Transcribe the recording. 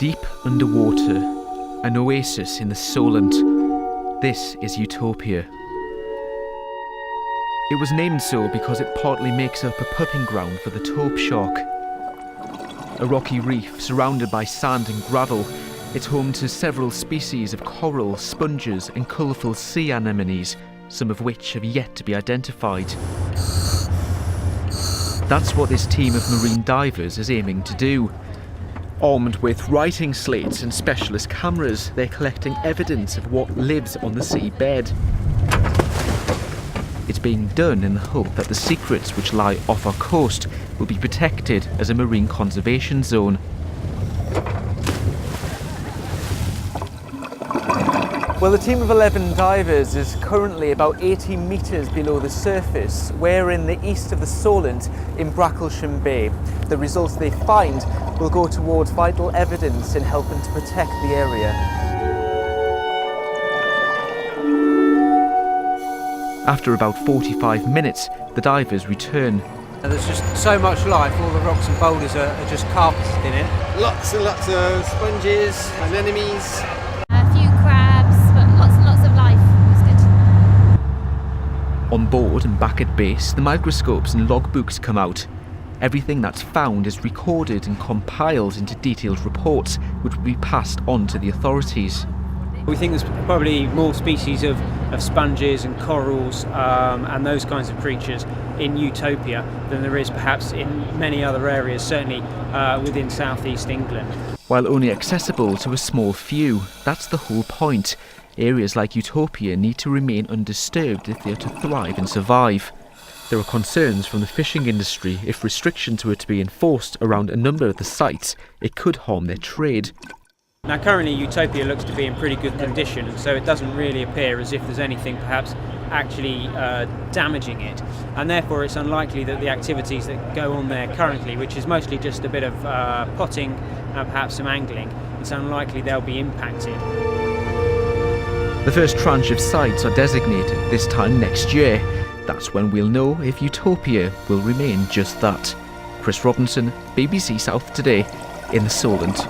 Deep underwater, an oasis in the Solent. This is Utopia. It was named so because it partly makes up a pupping ground for the taupe shark. A rocky reef surrounded by sand and gravel, it's home to several species of coral, sponges and colourful sea anemones, some of which have yet to be identified. That's what this team of marine divers is aiming to do. Armed with writing slates and specialist cameras, they're collecting evidence of what lives on the seabed. It's being done in the hope that the secrets which lie off our coast will be protected as a marine conservation zone. Well, the team of 11 divers is currently about 80 metres below the surface. We're in the east of the Solent in Bracklesham Bay. The results they find will go towards vital evidence in helping to protect the area. After about 45 minutes, the divers return. There's just so much life, all the rocks and boulders are just carpeted in it. Lots and lots of sponges, anemones. A few crabs, but lots and lots of life. It was good. On board and back at base, the microscopes and logbooks come out. Everything that's found is recorded and compiled into detailed reports, which will be passed on to the authorities. We think there's probably more species of sponges and corals and those kinds of creatures in Utopia than there is perhaps in many other areas, certainly within southeast England. While only accessible to a small few, that's the whole point. Areas like Utopia need to remain undisturbed if they are to thrive and survive. There are concerns from the fishing industry. If restrictions were to be enforced around a number of the sites, it could harm their trade. Now currently Utopia looks to be in pretty good condition, and so it doesn't really appear as if there's anything perhaps actually damaging it, and therefore it's unlikely that the activities that go on there currently, which is mostly just a bit of potting and perhaps some angling, it's unlikely they'll be impacted. The first tranche of sites are designated this time next year. That's when we'll know if Utopia will remain just that. Chris Robinson, BBC South Today, in the Solent.